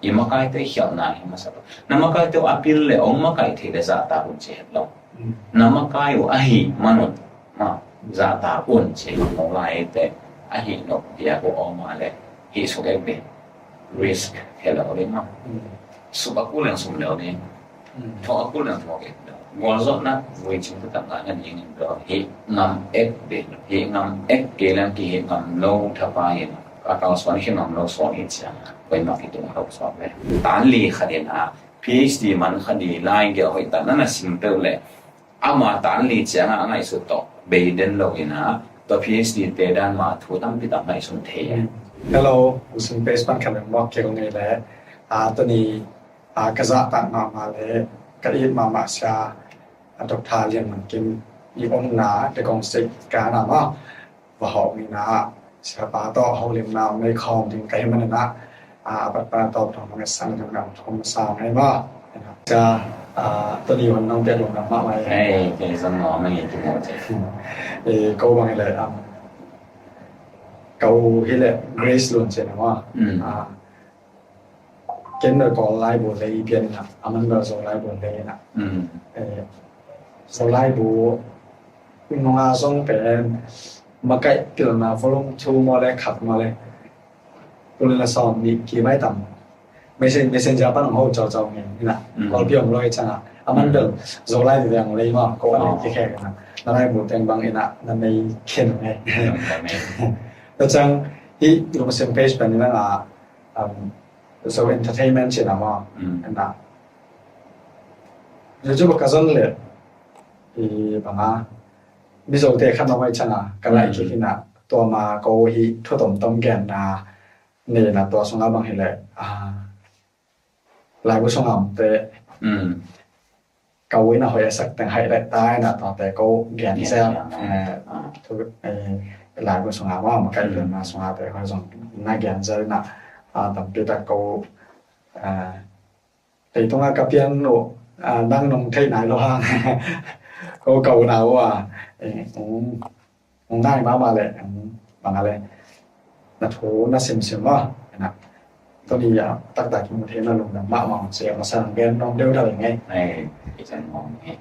imakai te hiao na hi masalo namakai te apil le omakai the le za ta un che lo namakai o ahi manot ma za ta un che mo lai te ahi no dia ko oma le hi so ke be risk hello le ma subakulang sumleo ni tho akulang tho ke ngolzo na we chin ta nga na ni ni do hi ngam ek be hi ngam ek ke lan ki hi ngam lo tha pa yin akaw swan hi ngam lo so hi chaไปมาที่ตัวเราสอบเลยตานลีขนาดน่ะ PhD มันขนาดไลน์เกี่ยวกับตานนั่นน่ะ simple เลยเอามาตานลีเจ้าง่ายสุดต่อเบเดนเราเองนะตัว PhD เตด้านมาถูกตั้งพิจารณาสุนเทีย Hello อุสมเบสปันคำนึงว่าเกี่ยวกับไงแล้วตัวนี้กระจายต่างมาเลยกระดิ่งมาชาดอกทาเรียนมันกินอีองหนาแต่กองสิการน่ะว่าหอบมีนะเสียป้าต่อเขาเรียนนาไม่คอมถึงไกลมันนะปัจจุบันตอบทางมันสั่งทำงานทำสาวให้บ้าจะตัวนี้มันน้องเด็กลงน้ำมากไหมเฮ้ยเจสันน้องไม่กี่โมงเจ้ก็บางเลยเขาที่เลย Grace ล้วนเช่นว่าเกณฑ์เราก็ไล่บุญเลยเพียงนะมันเราส่งไล่บุญเลยนะส่งไล่บุญน้องส่งเป็นมาใกล้เกิดมาฝรั่งชูมาเลยขับมาเลยคนละสอนมีกี่ไม่ต่ำไม่ใช่จะปั้นของเขาเจ้าเงี้ยนะเราเพียงเราเองนะมันเดินส่งไล่เรื่องอะไรมาก็อะไรแค่กันนะนั่นไล่บุญแต่งบางเองนะนั่นไม่เข็นไงแต่จังที่เรามาเซ็นเพจเป็นนี่นะso entertainment ใช่ไหมว่านะจู่ๆก็สั่งเลยบางมิโซเตะขันเอาไว้ชนะกันไล่กี่นะตัวมาโกฮีทั่วต้มแกนนะนี่นะตัวสงฆ์บางเห็นเลยหลายผู้สงฆ์แต่เกาไว้นะหอยสักแต่งให้ได้ตายนะตอนแต่ก็แกนเซลทุกหลายผู้สงฆ์ว่ามาใกล้เดือนมาสงฆ์แต่เขาส่งหน้าแกนเซลนะตั้งแต่ตะโกแต่ตรงนั้นกับเพียงโนนั่งนงเท่ไหนหรอฮะก็เก่าหนาวอ่ะง่ายมากมาเลยบางอะไรนัดโหนัดเสียมว่านะตอนนี้ตักตากินหมดเทน่าลงดังมากมองเสียมาสั่งแกนน้องเดียวได้ยังไงในที่ฉันมองนี่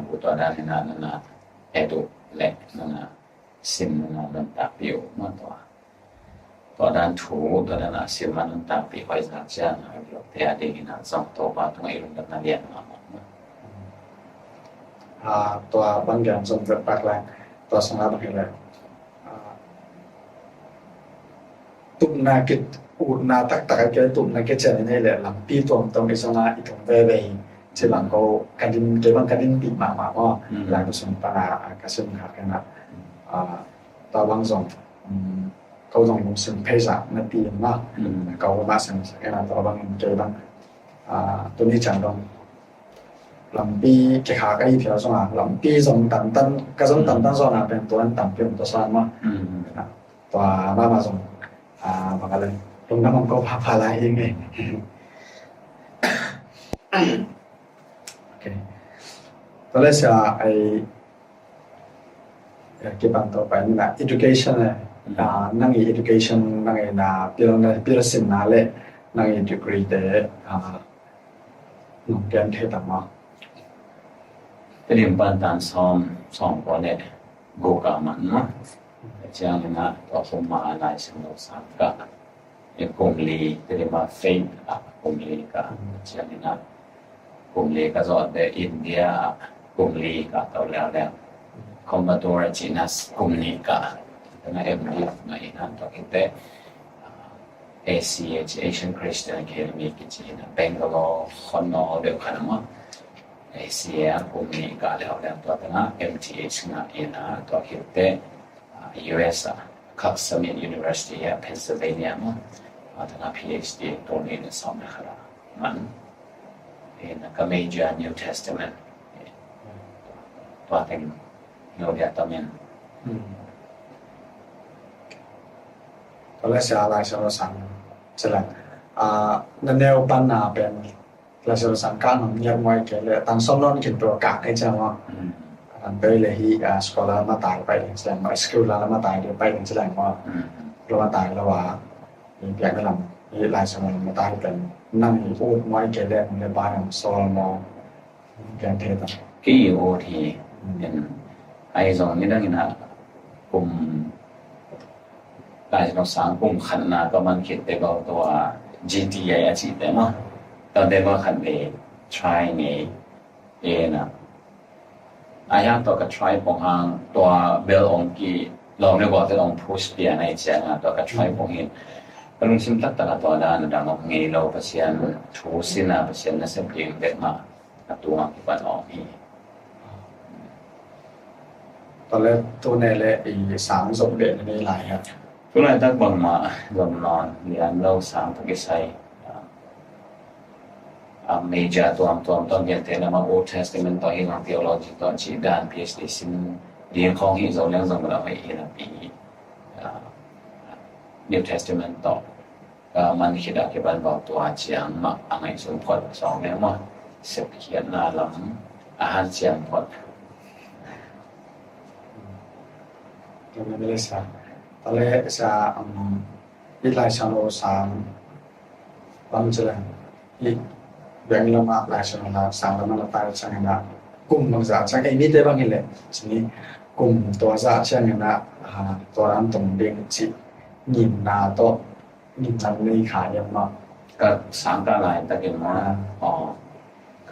บุตรด้านนั้นนะดูเล็กนั่นนะซิมนั่นดันตาปิวมากกว่าตัวด้านถูตัวด้านซิมมันตาปิวไว้สักเช้านะแต่อดีตนะสองตัวบาตรงไอ้รุ่นนั้นเรียนมาตัวบางอย่างส่งเกิดปากแรงตัวสงฆ์บางอย่างเลยตุ่มนาคิดอูนาตักตะกันตุ่มนาคิดเจอในเลยหลังปีตัวตรงในสงฆ์อีกตรงเบย์เช่นหลังก็การดินเกี่ยวกับการดินปีมาว่าหลังก็ส่งปลากระสุนขาดกันนะตัวบางส่งเขาส่งมุสลิมเพศนาปีมาเขามาส่งกันนะตัวบางเกี่ยวกัตัวนี้จังตรงลำปีเกี่ยวกับไอ้เพียวส่งลำปีส่งตันกระสุนตันส่งเป็นตัวนั้นตันเป็นตัวสามนะตัวมาส่งบางอะไรลงน้ำมันก็พาลายเองไงโอเคตอนแรกจะไอ้เกี่ยวกับต่อไปนี่นะ education เลยนั่งอี education นั่งอีนะปีละสิบนาเลยนั่งอี degree เดหนุ่มแกนเทตังมาเรียนปันตานสองคนเนี่ยโกกามันนะเจ้าเนี่ยนะตัวสมมาอะไรสิ่งเราสามกันกงลีเรียกว่าเฟนกงลีกันเจ้าเนี่ยนะกงลีก็จะเป็นอินเดียกงลีก็ตัวแล้วคอมบัตตัวจีนัสกงลีก็นะดีมาอีนั่นตัวคิดแต่ ACH Asian Christian Academy กิจนะเบงกอลคอนนอเดียวกันมั้งACA กลุ่มนี้ก็แล้วตัวนั้น MTH นะอีน่ะตัวคิดแต่ US Columbia University อ่ะ Pennsylvania มั้งตัวนั้น PhD ตัวนี้เนี่ยสอบนะครับมันนะก็ Major New Testament ตัวเต็มNew Testament ตอนแรกจะอะไรจะเราสั่งใช่ไหมนั่นแนวปัญหาเป็นเราจะสั่งการของยังไงเกี่ยวกับตั้งซ้อมนอนกินตัวกะให้เจ้าว่าอันไปเลยที่สกอลมาตายไปถึงแสดงว่าสกิลแล้วมาตายเดี๋ยวไปถึงแสดงว่าเรามาตายแล้วว่าอย่างนั้น หลายสมัยมาตายเป็นนั่งพูดไว้แก่แรกในบ้านของโซลมอนแกนเทตัน KOT เป็นไอซองนี่ดังนะกลุ่มหลายสองกลุ่มขันนาก็มันคิดแต่ก็ตัว GTA อาชีพแต่ว่าตอนเด็กก็ขันเอ try ไงเอนะอายังตัวก็ try ปองหางตัวเบลองกีเราไม่บอกจะลอง push เปียในเชียงอ่ะตัวก็ try ปองเห็นก็ลงซิมตัดตลาดตัวด้านดังออกไงเราเปอร์เซ็นต์ทูสินะเปอร์เซ็นต์นั่นเสียเปลี่ยนเด็กมาตัวที่บ้านออกนี่ ตอนแรกตัวในและอีสามสมเด็จในหลายครับ ทุกรายตักบังมาลมนอนเรียนเราสามตะกี้ใส่เมจาตัวตอนเรียนเทนมา Old Testament ต่อให้หลัง theology ต่อจีด้าน PhD ซิมเรียนของที่เราเรียนจากเราไปเห็นปี New Testament ต่อมันคิดว่าที่บ้านบอกตัวเจียงมาอะไรส่วนพอดสองเนี่ยมั้งเสพเขียนน่าล้ำอาหารเจียงพอด ตัวนั้นไม่ได้สามตอนแรกจะอีหลายชาโนสามวันเจริญอีแบ่งละมาหลายชาโนละสามละมาละตายช่างนะกลุ่มบางจากช่างไอ้นี่ได้บ้างเห็นเลยทีนี้กลุ่มตัวจะช่างนะตัวนั้นตรงเด้งจิยินนาโตยินนันนี่ขายยังมา ก็สังกัดหลายตะเกียบมาอ๋อ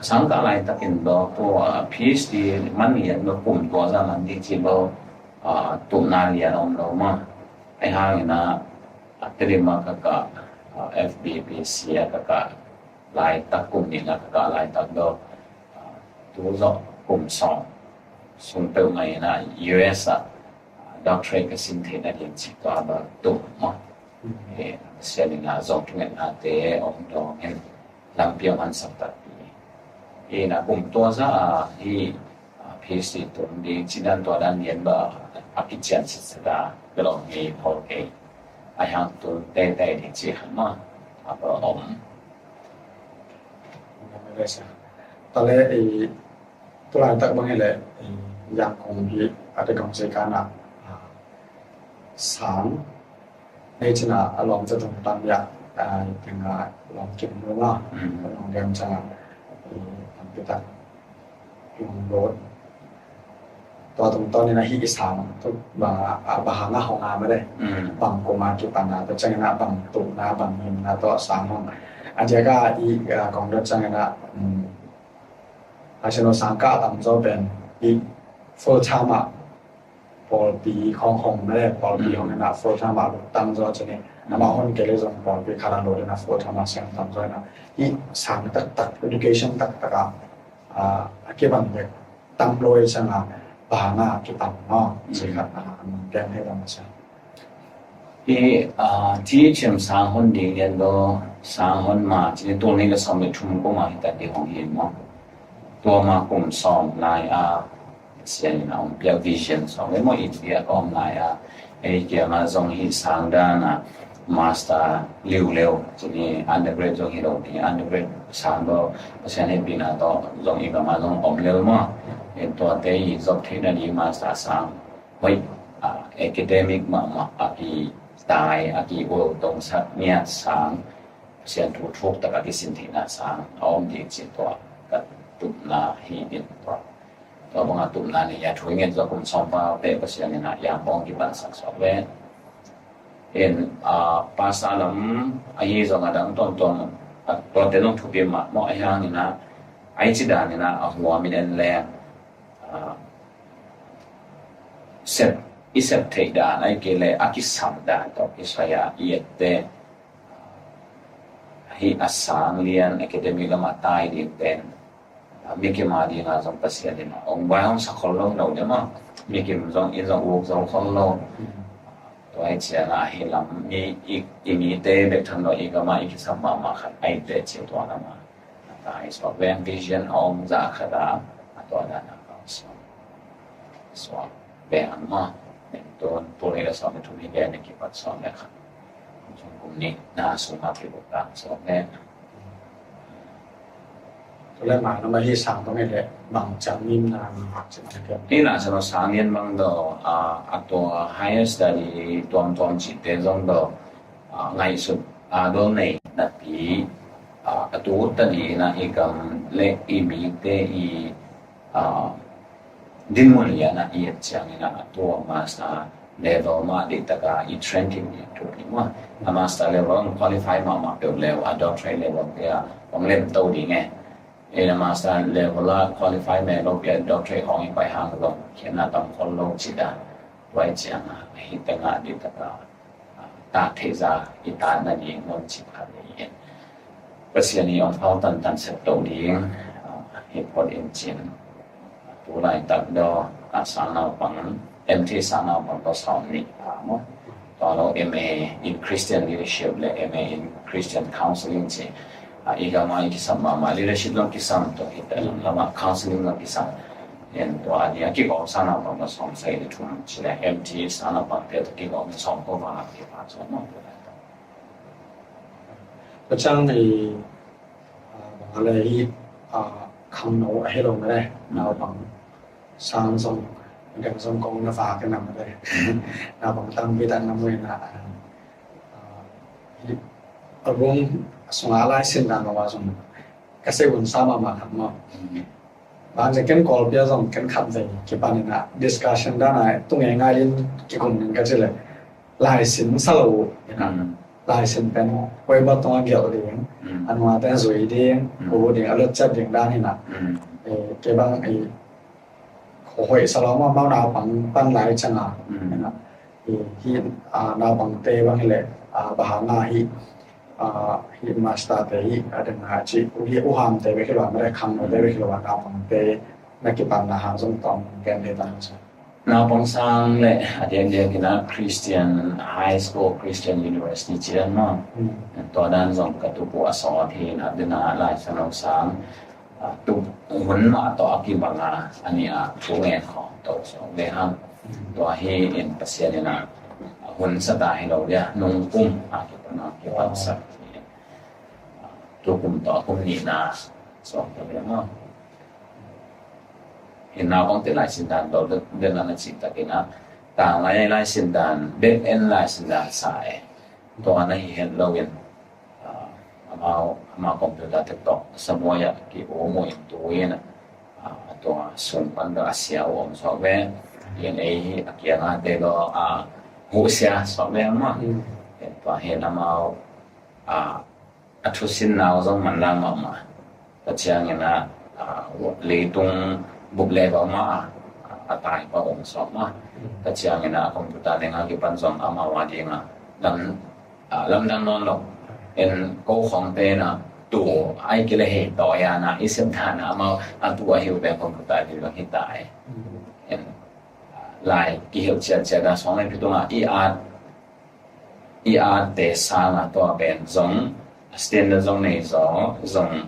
สังกัดหลายตะเกียบตัว PhD มันเรียนแบบกลุ่มตัวจะมันดีที่เราตุ่มนาเรียนอมเรามาไอ้ห่างนะอัตริมาก็ FBPC ก็หลายตะกลุ่มนี่นะก็หลายตะก็ตัวจะกลุ่มสองส่วนเติมไงนะ US doctorate ก็สิ่งที่นักเรียนจิตตัวแบบตุ่มมาเสียงนะจงเงินอาเตอองดองเห็นลำเปียวมันสักตัดปีนะกลุ่มตัวจะที่ PhD ตุ่มดีจีนันตัวด้านเรียนแบบอภิจันทร์ศึกษาก็ลองมีพอเอไอ้ห่างตัวแต่ที่จีหันมาแบบอม ไม่ได้สามตอนแรกไอ้ตัวลายตักบ้างเห็นเลยอย่างของพี่อาจจะของเซการะสามในชนะลองจะต้องตามอย่างถึงลองกินเนื้อว่าลองเดินชนะทำไปตัดลองรถตัวตรงตอนนี้นะฮิอิสามทุกบางงาของงานไม่ได้บางโกมากิปันนะแต่จังนะบางตุนะบางมินนะตัวสามห้องอาจจะก็อีของรถจังนะอาชโนสังกัดตั้งจะเป็นอีโฟชามาพอปีของไม่ได้พอปีของนะโฟชามาตั้งจะเนี่ยมาคนเกลือจงพอปีคาราโลดนะโฟชามาเสียงตั้งจะนะอีสามตัก education ตักเกี่ยวกับตั้งโดยจังนะบางงากิปันเนาะใช่ครับแกงให้เรามาใช้ที่เชื่อมสร้างคนดีเรียนก็สร้างคนมาที่ตัวนี้ก็สมัยทุ่มก็มาที่แต่ที่ของเห็นมั้งตัวมากลุ่มสองนายเสียงเราเรียกวิชั่นสองไม่หมดอีกเดียก็นายไอ้เกี่ยวมาตรงที่สร้างด้านมาสเตอร์เร็วทีนี้อันเดอร์เกรดตรงที่เราที่อันเดอร์เกรดสร้างก็เปอร์เซ็นต์ให้ปีน่ะต่อตรงอีกมาตรงเร็วมั้งเห็นตัวเตยจบที่นั่นอีมาสเตอร์สร้างไว้academic มาอีตายอากีโอตรงสักเนี่ยสางเสียนทุกตะกี้สินที่น่าสางเอาดีจิตตัวกับตุ่มนาฮีดินตัวบางตุ่มนาเนี่ยอยากช่วยเงินจากกลุ่มสองฟ้าเป๊ะเสียนเนี่ยนะอยากมองที่บ้านสักสองเว้นเห็นภาษาลำไอ้ยี่สองอันดังต้นตัวเต็มทุกเบียมมอไอ้ห่างนี่นะไอ้จิดานี่นะหัวมีเด่นแรงเสร็จisep teda na ikele akisamda to isaya iette hi asang lian academy la matai di ten mi ke ma di na jong pasia di na ong ba hong sa kholong lo de ma mi ke jong in jong wok jong kholong to ai chia na hi lam mi te be thang lo i ga ma i ki sam ma khat ai te chi to na ma ta is for when vision ong za khada to na na so be maตัวนี้เราสอนในทุนที่แดนในกิจวัตรสอนนะครับช่วงกลุ่มนี้น่าสนใจที่บทบาทสอนแน่ตัวแรกมาเรามาที่สามตรงนี้แหละบางจังนิ่มนานจะมาเกิดนี่น่าจะเราสร้างเรียนบางดอกตัว higher study ตัวจิตเตจงดอกไงสุด doon na pi atu tani na ikam le imi te dimulia na i chang na to master level ma de taka i trending ni to ni ma master level qualify ma pe level doctorate level ya ong lem to di nge e na master level la qualify me lo pe doctorate ong pai hang lo khen na tam kon lo chi da wai chang hi ta nga di taka ta thế ra i ta na ni ngon chi pa ni pasiani ong phao tan se to di hi pot in chin tu lai tak do asana pang MT sana pang to som ni mo to lo MA in Christian leadership le MA in Christian counseling che igama ikisam ma leadership long kisam to hita lama counseling long kisam en to adia ki ko sana pang to som sai de thum chi le MT sana pang te to ki ko som ko ma ki pa so moก็ช่างในอะไรคำโน้ให้ลงมาได้เราบังสร้างทรงเดี๋ยวทรงกองนาฝากันนำมาได้เราบังตั้งวิตันนำเวนะรุ่งสงอะไรสิ่งต่างๆว่าทรงกษตรบุญสามารถมาทำมาบางจากการกอลเบียร์ทรงการขับใจเกี่ยวกับนี่นะ discussion ด้านไหนตรงง่ายๆเรื่องเกี่ยวกับหนึ่งก็จะเลยลายสินสโลนะลายสินเป็นไว้บนตัวเกี่ยวกับอันว่าแต่สวยดีโอ้ดีอารมณ์จัดอย่างด้านนี้นะเกี่ยวกับโอ้ยสลอมว่าเมาดาวปังปั้นลายจังอ่ะนะที่ดาวปังเตบางเลยบาหานาฮิมาสตาเตฮิada ngaji uhi uham te be kelwa mere kham no te be kelwa dาวปังเตนักกิปันนะฮะสมตองแกนเดตังซะนาปองซังle dia kena Christian High School Christian University chian ma to dan zong ka tu pu aso thi na dina lai sanong sang tu hun ma to akibanga ania thu ngen kho to so le ham to hi in pasian na hun sa da hi lo ya nung kum ki pa na ki pa sa tu kum to kum ni na so to le ma hiện nào con tới lại sinh đàn đó đơn là chỉ ta cái nào tàng lại sinh đàn bên en lại sinh đàn sai to này hiện lâu yên mà computer TikTok semua ya ki omo itu yên to sun pan da asia om so ve yên ấy kia là để đó hỗ trợ so ve mà to hiện nào thu sinh nào giống mình làm mà ta chiang yên là lý tung bục lệ vào mà tại vào ông sọp mà ta chiang ina computer dengan ki pan som ama wadi nga lam dan non lo en ko khong te na tu ai ki le he to ya na isem thana ama atu a hiu be computer di lo hitai en lai ki hiu chia da song lai pitu nga i a te sa na to ben zong standard zong nei zong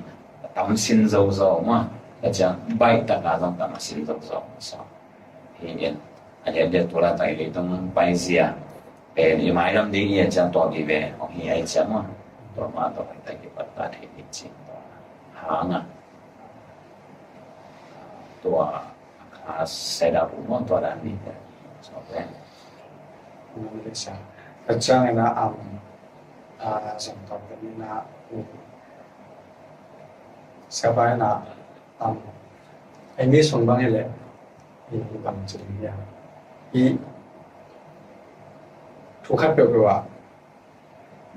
tam sin zo ma ta chiang bai ta ka zong tam sin zo so hiện dia tura tai le tong pai zia ni mai lam ding ye chang to di ve ong hi ai chang ma to ma to tai ki pat ta thi ni chi to ha nga to set up mo to da ni so veนี่เลยใช่แต่ช่างนะสมทบกันนะสบายนะไอ้นี่ส่วนบางเลยบางจุดเนี่ยทุกขั้นเปรียว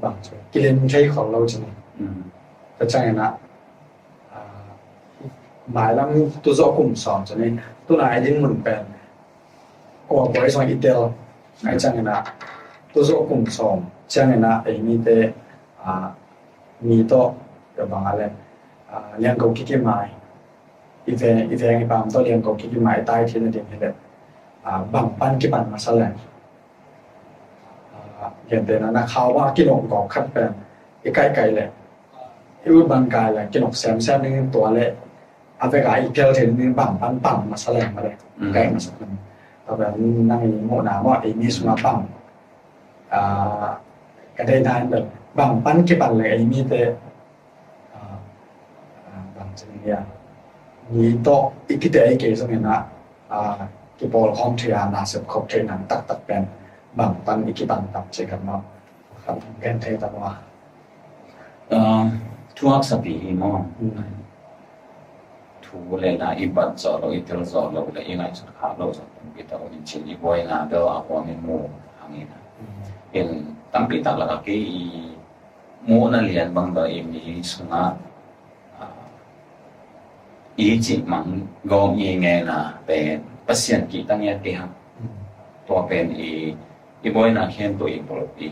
บางจุดกิเลนใช้ของเราจริงแต่ช่างนะหมายแล้วตัวจอกลุ่มสองจะนี่ตัวไหนยิ่งหมุนเป็นก็บริษัทอิตาลีไอ้ช่างนะตัวจอกลุ่มสองช่างนะไอ้มีแต่มีโต๊ะกับบางอะไรเลี้ยงกูคิดกี่ไม้อีเวนไอ้ปามตัวเลี้ยงกูคิดกี่ไม้ใต้ที่นั่นเองเลยบางปั้นกี่ปั้นมาแสดงอย่างเดียวนะเขาว่ากินอกกอกคัดเป็นไอ้ไก่เลยไอ้อุบังกายเลยกินอกแซมนึงตัวเลยเอาไปขายอีกเท่าถึงนึงบางปั้นมาแสดงมาเลยไก่มาสักนึงแต่แบบนั่งโมนาว่าไอ้นี่สุนัขปั้นก็ได้นานแบบบางปั้นกี่ปั้นเลยไอ้มีแต่บางชนิดเนี่ยมีโต๊ะอีกที่เดียวไอ้เกศเนี่ยนะกี่บอลคอมเทียนาเสพครบเทนังตักเป็นบางปั้นอีกกี่ปั้นตับเจกันเนาะครับแกนเทตันว่า thuốc sắp bị mong thu lên là ít bận rồi rồi ít rồi rồi là ít ngày xuất khá rồi rồi bây giờ mình chỉ đi quay là đâu à qua mình mua hàng nghìn hiện tâm bị tặng là cái mua nó liền bằng đời mình xuống á ý chỉ mong gom ý nghe là về bác sĩ kỹ tăng nhé cái hàngตัวเป็นอีบอยนักเรียนตัวอีบริปี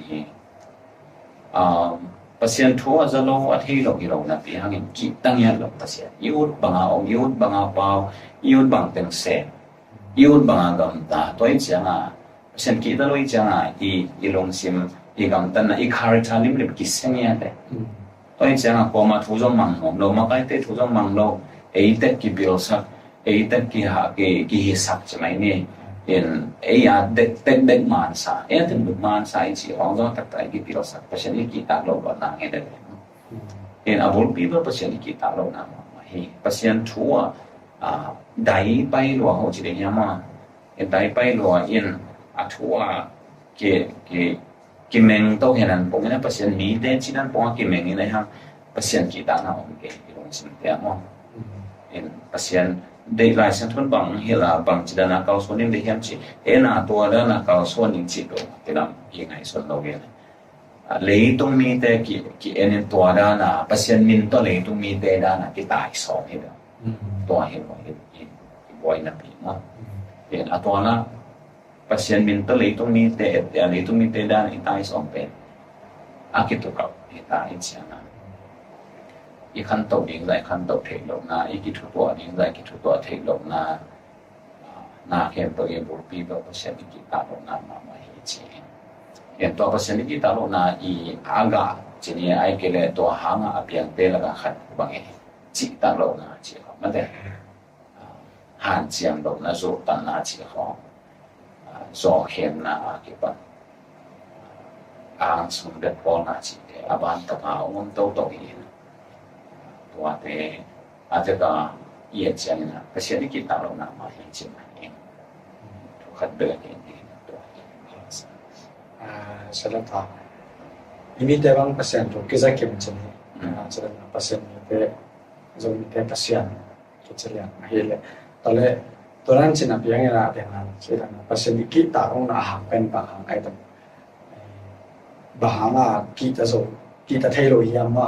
ภาษาทั่วจะโลกที่เรานับอย่างนี้คิดตั้งยันหลักภาษายุดบางเอายุดบางเอาเปล่ายุดบางเป็นเศษยุดบางกำตาตัวอีจังภาษาคิดตัวอีจังอีลงซิมอีกำตันอีคาริทาลิมเล็บกิเซนียเตตัวอีจังพอมาทุจมังโลมาใกล้เตทุจมังโลเอเตกิบิโรสักเอเตกิหากิฮิสักใช่ไหมนี่เด็กมานสาถึงมานสาจีห้องเราตัดใจกี่ปีเราสักเพราะฉะนั้นกีตาร์เราก็นั่งเด็กอาบุลปีเราเพราะฉะนั้นกีตาร์เรานั่งมาเพราะฉะนั้นทัวได้ไปหลวงเขาจีเดียมาได้ไปหลวงทัวกิเมงโตเห็นนั้นผมเนี่ยเพราะฉะนั้นมีเด่นที่นั่นผมกิเมงนี่นะครับเพราะฉะนั้นกีตาร์เราโอเคลงสิ่งเดียวมั้งเพราะฉะนั้นได้หลายเส้นทุนบางเฮล่าบางจิตนาเขาส่วนนี้ได้เห็นจีน่าตัวเรื่องเขาส่วนนี้จีโดที่นั่นยังไงส่วนเราเนี่ยเลยตรงมีแต่กี่ตัวด้านน่ะปัจจัยมินตัวเลยตรงมีแต่ด้านน่ะที่ตายสองเห็นตัวเห็นบ่อยนับปีมั้งตัวน่ะปัจจัยมินตัวเลยตรงมีแต่เลยตรงมีแต่ด้านที่ตายสองเป็นอากิตุกับที่ตายเสียนะอีขั้นตกยิ่งใหญ่ขั้นตกเทลงนะอีกิทุตัวยิ่งใหญ่กิทุตัวเทลงนะนาเขียนตัวเองบุปีตัวเปอร์เซ็นต์กิตาลงนะมาเห็นจีเห็นตัวเปอร์เซ็นต์กิตาลงนะอีอากาจีนี่ไอ้เกลือตัวหางอ่ะเพียงเตละกันขัดบางเองจิตาลงนะจีเขาไม่ได้หันเสียงลงนะสูตันนะจีเขาสอเห็นนะกี่ปันอ่างสมเด็จพ่อนะจีอาบานตะเอาเงินโตโตอีตัวเตอาจจะก็เอียดเสียงนะเพราะฉะนั้นกีตาร์เรานำมาเห็นจริงเองทุกขัดเดินเองตัวสำหรับท่านมีแต่บางภาษาตัวกิจกรรมจะนี่สำหรับภาษามีแต่จะมีแต่ภาษากิจกรรมเห็นเลยตอนแรกตัวนั้นจะนับยังไงล่ะเดี๋ยวนั้นใช่ไหมภาษากีตาร์เราหน้าหางเป็นบางหางไอ้ตัวบางหางกีตาร์โซกีตาร์เทโลยามา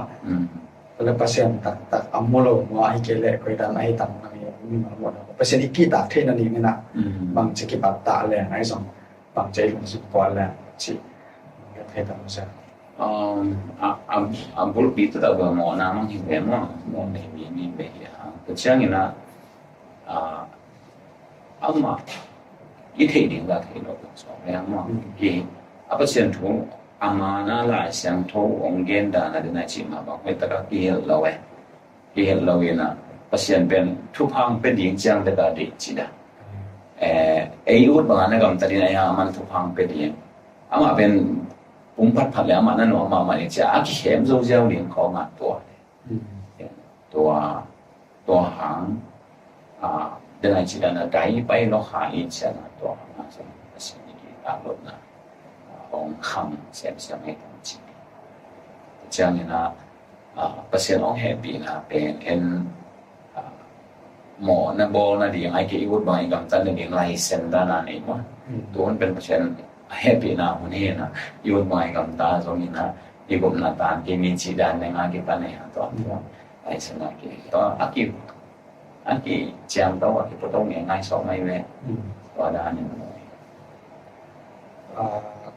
แล้วpasien tak amolo mo ai kele ko dan ai tam na mi mo na pasien iki ta the na ni na bang chiki pat ta le ai song bang chai lung su kwa le chi ga the ta sa bul pi ta ga mo na mang hi ve mo ne mi be ya ko chang ina amma i the ni ga the lo so ya mo ki pasien thu amana la xiang thou ong gen da na de na chi ma ba mai ta ka ki hel lo ina pasien ben thu phang pe ding chang de ga de chi da ai ut ba na gam ta din ai man thu phang pe ding ama ben pum phat le ama na no ma ma ni cha a ki hem zo jiao lin ko ngaตัวหางde na chi da na dai pai lo ha i cha naตัวหางsa pasien ki ta lo naองคำเสียให้ทั้งชีวิตเจ้านี่นะเปอร์เซ็นต์ของแฮปปี้นะเป็นหมอนะโบนะดีไอ้ที่อุดบางอย่างตั้งแต่เด็กไลเซนด้านนั้นเองว่าตัวมันเป็นเปอร์เซ็นต์แฮปปี้นะคนนี้นะอุดบางอย่างตาตรงนี้นะที่ผมนัดตานที่มีชีดานในงานที่ตานในตัวไลเซนอะไรตัวอากิเจ้าตัวที่ผมต้องง่ายสองไม่เลยตัวด้านนี้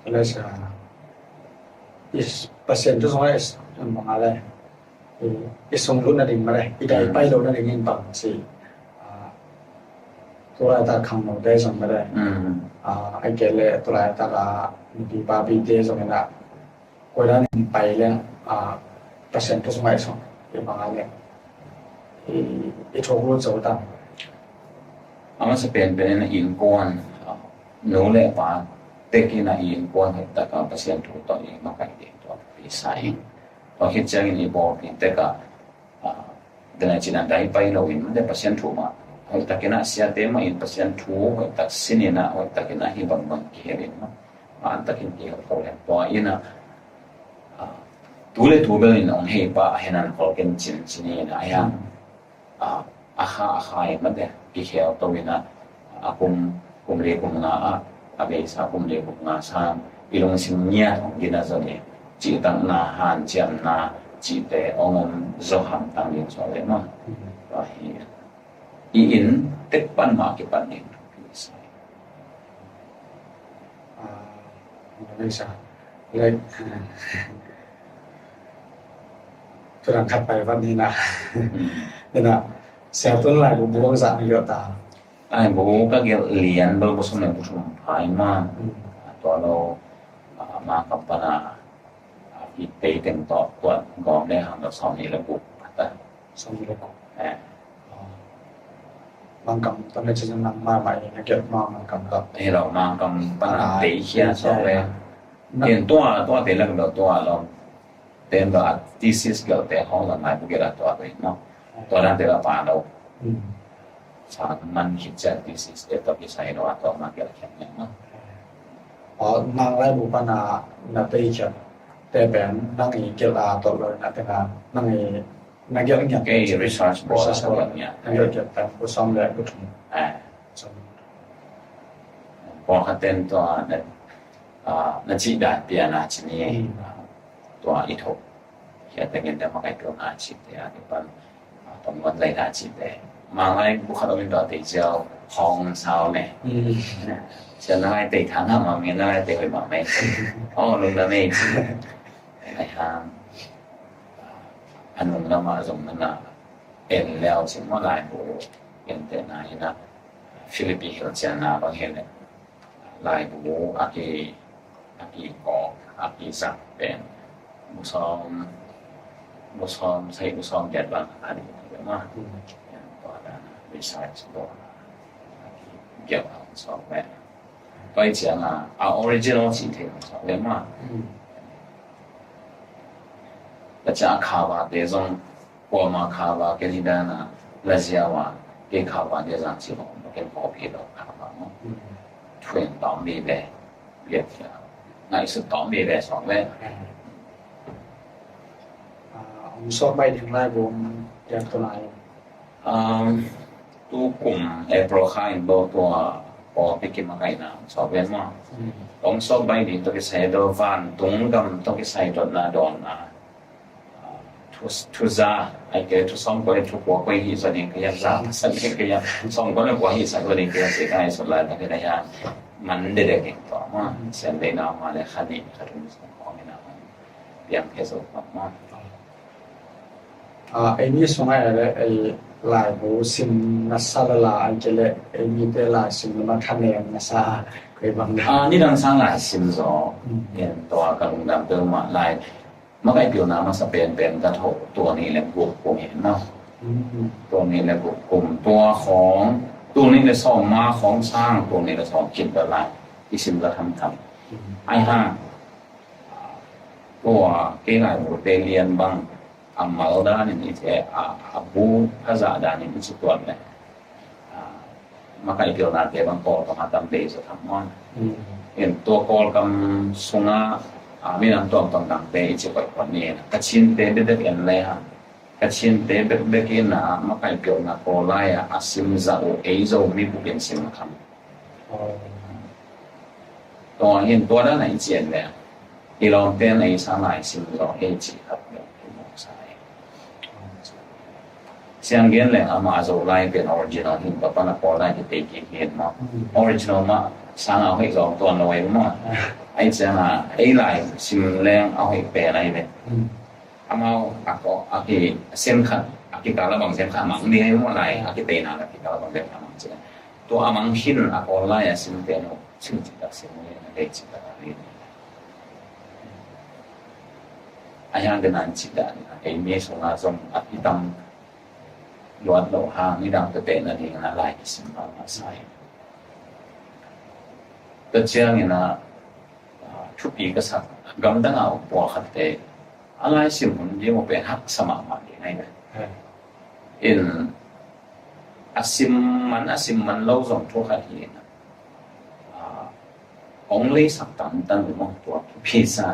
Malaysia is pasien tu semua is mengalami is sungguh nanti mereka tidak pai lo nanti ingin bang si tu lah tak kamu deh sama mereka akhirnya tu lah tak di babi deh sama nak kau dah pai le pasien tu semua is mengalami itu orang jauh dah amat sepen impon nolak pak Teki na iin kuan heta ka pasien tu to i makai de to pisai to hit jang ni bo ni teka dana china dai pai lo in de pasien tu ma heta kena sia te ma in pasien tu heta sinina heta kena hi bang ki herin ma an takin ki ko le to ina le tu bel in ong hei pa henan kol ken chin chini na ayang akha ma de pi khel to wina kum le kum na abe sa kum le kum na sa ilong sim nya ong gina zo ne chi tang na han chiam na chi te ong zo ham tang yin so le ma wa hi I in tek pan ma ki pan niไม่ใช่เลยทุรังขัดไปวันนี้นะนี่นะเสียต้นหลายบุบวงสามเยอะตา ai bố các cái liền bơ bố sum này bố sum phải màตัวเรามากับปนาอีเตเต็มต่อกว่าก่อนได้หางเราสอนนี่ระบุแต่ สมรภูมิบางคำตอนนี้จะนำมาใหม่นะเก็บมาบางคำก็ ให้เรามากับปนาเตเขียนสอนเลยเห็นตัวเตแล้วก็ตัวเราเต็มตัวทีซิสก็แต่ห้องเราไม่พูดกันตัวเลยเนาะตัวนั้นเตเราป่าเราสารมันคิดจะทีซิสเด็ดตัวพิเศษเราตัวมาเกี่ยวกับอย่างเนาะนางไร่บุปนานาเตยเขียนแต่เป็นนั่งอีเกลาตัวเลยนะแต่นั่งอีนักเกี่ยวกับ cái research board ตัวเนี้ย นักเกี่ยวกับการผู้ซ้อมและผู้ถูก พอเขาเต้นตัวนั่นจีดาเปียนาชินีตัวอีทกเขียนแต่เงินแต่มาไกลตัวนาชิเดียที่ปันตรงวันไรนาชิเดมาไล่บุคคลเป็นตัวติเจ้าของสาวเนี่ยเชื่อนั่งไล่ติทางห้ามมาเมียนั่งไล่ติไปมาไม่อ๋อลุงละไม่ไอ้ห้างอันนึงเรามาส่งนั่นน่ะเอ็นแล้วสิ่งว่าลายโบเอ็นแต่ไหนนะฟิลิปปินส์เจ้านาบางเห็นเนี่ยลายโบอากีกอกอากีสักเป็นมุสลิมใช้มุสลิมเจ็ดบางอันนี้เยอะมากตัวนั้นวิสัยตัวเกี่ยวกับสองแบบก็อีกอย่างออริจินอลสิ่งที่สองเยอะมากแต่จะข่าวว่าเดี๋ยวต้องพอมาข่าวว่าเกิดที่นั่นนะแล้วจะว่าเกี่ยวข่าวว่าเดี๋ยวต้องที่ผมเกี่ยวกับพี่เราข่าวว่าช่วยต่อมีแบบเรียกง่ายสุดต่อมีแบบสองแบบสอบใบถึงไร่บุมอย่างตัวไหนตัวกลุ่มเอโปรไคน์ตัวพอพิกิมาไกนะสอบเป็นว่าต้องสอบใบดีต้องใช้ดอกวันตรงกันต้องใช้ดอกนาดอนทุจาไอ้เกี่ยวทุกสองคนทุกหัวไปหิสันเองก็ยังรับสันเองก็ยังสองคนเลยหัวหิสันคนเองก็ยังเสียใจสุดเลยแต่ก็ได้ยังมันเด็กเก่งต่อมาเส้นได้นำมาเลยคดีคดีของไม่นำเรียงเพศสุขมากไอ้นี่ส่งอะไรไอ้ลายบูซิมนัสซาลาไอ้เจเลไอ้นี่เป็นลายซิมมาคะแนนนัสซาเคยบังนี่ดังสร้างลายซิมโซเห็นตัวกระดุมดำเติมมาลายเมื่อไอ้เปียวน้ำมันสเปนเป็นกระทบตัวนี้แหละบวกกลุ่มเห็นเนาะตัวนี้แหละบวกกลุ่มตัวของตัวนี้เลยสองมาของสร้างตัวนี้เลยสองคิดแบบไรที่ซิมจะทำไอ้ห้าตัวเกี่ยกับเตเลียนบางamal dan ini abu haza dan ini situan le maka ikil nanti bang kol kamatam desa thamon en to kol kam sunga minang to tong tang te ichi koi pani kachin te de en le ha kachin te be ke na maka ikil na kolaya asim za o eizo mi bu pen sim kham to hin to da nai chien le ilong te nai sa nai sim zo e chi khat Siang gen leng ama azo laiเป็น original hin pa pana po lai te ki hin ma original ma sang au hei zong tuan loi ma ai chang ai lai sim leng au hei pe lai le amao ako aki sem khat aki kala bang sem khat mang ni hai mo lai aki te na aki kala bang sem khat mang che to amang hin ako lai sim te no sim chi ta sim ni na le chi ta ni ayang genan chi da ai me so na zong aki tamยอดโลหะนี่ดังจะเป็นอะไรนะลายสิมมาใส่แต่เชื่อเนี่ยนะทุกปีก็สักกำลังเอาปวดขัดเตะอะไรสิมันเรียกว่าเป็นหักสมาธิไงเนี่ยอินอาสิมันเล่าส่งทั่วขัดเห็นองค์เลยสักตันหรือมองตัวพิซซ่า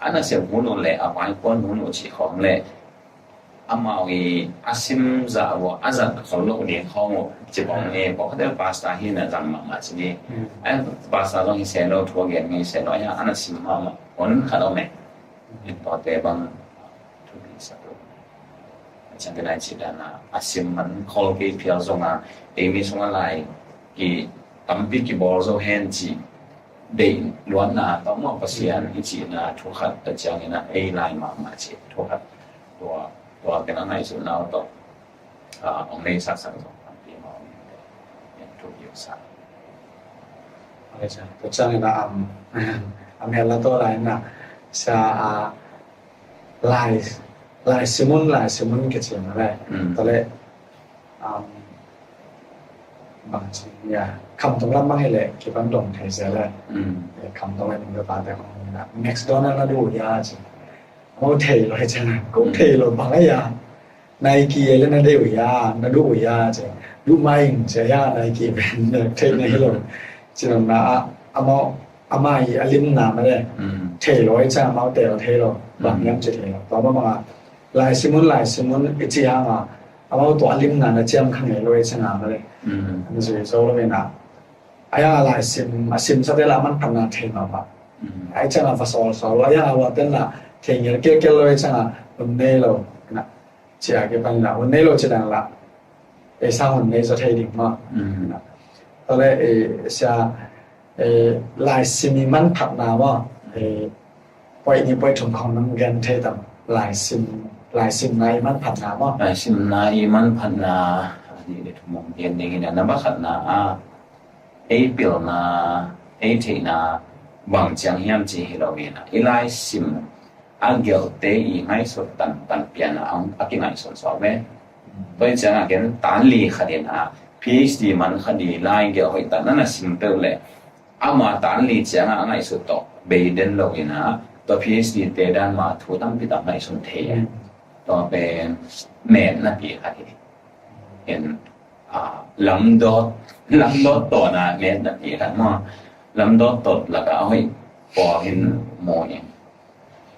อันนั้นเสียหูนุ่นแหละเอาไว้ป้อนหูนุ่นฉีของแหละอามาอีอาซิมจะว่าอาจัดเขาโลกนี้เขาจะบอกเองบอกเขาได้ภาษาที่น่ะจำมาสิเนี่ยไอ้ภาษาตรงที่เสียเราทั่วเกันไม่เสียเราอย่างอันนั้นสิมาคนเขาเราเนี่ยต่อแต่บางทุกทีสักฉันก็ได้ชิดนะอาซิมมันคอลกีเพียวส่งมาเอมีส่งอะไรกี่ตั้มปีกี่บอลส่งเห็นจีเดินล้วนนะต้องมาภาษาอีจีนะทุกขัดแต่จังนะเอไลน์มาจีทุกขัดตัวเป็นอะไรสุดแล้วต่อองค์ในสักสักสองพันปีมาเนี่ยทุกยุคสักอะไรจ้ะตัวจังนะอันเห็นแล้วตัวอะไรนะจะลายซิมุนก็เจียงอะไรตัวเล็กบางทีเนี่ยคำตรงรับบ้างเลยเก็บบังดงไทยเสียเลยคำตรงนั้นมันก็ตาแต่ของนะ McDonald น่าดูยาจริงโอ้เทเลยจังก็เทเลยบางอย่างNike แล้วนั่นได้อยู่ยาน่าดูยาจริงดูไม่เสียยา Nike เป็นเทในโลกจริงนะอามาอีอลิมนามาเลยเทเลยจังมาเตะเทเลยบางอย่างจะเทเลยต่อมาลายซิมุนอิจิฮามาอามาตัวอลิมนาเนี่ยเจ้าข้างในเลยจังมาเลยนี่สิโซโลเมน่าไอ้อะไรซิมสัตย์ละมันทำงานเทมาปะไอ้จังฟ้าสอลไอ้ว่าเต้นละเทียงเกี่ยวเลยจังวันนี้เรานะเจ้าเก็บปัญญาวันนี้เราจะดังละไอ้สร้างวันนี้จะเทดิ่งมากนะตอนแรกลายซิมมันผักนาว่าไปนี่ไปถึงของน้ำกันเทต่ำลายซิมในมันผักนาว่าลายซิมในมันผักนานี่เด็กมองเห็นอย่างนี้นะนับว่าขัดนาเอเปิลนาเอเทนาบางจังยามจีเราเองนะลายซิมอาเกลเตอีไม่สุดตันเปียนะอากิไม่สุดสอบไหมตัวจังอากินตันลีขัดนะ PhD มันขัดลายเกลให้ตันนั่นน่ะซิมเปิลเลยอามาตันลีจังอะไรสุดต่อเบเดนเราเองนะตัว PhD เตดันมาถูตั้งพิจารณาสุนเทียตัวเป็นเมนนะพี่ขัดเห็นลำดอตัวนะเมนนะพี่ขัดมาลำดอตัวแล้วก็เอาให้พอเห็นโมย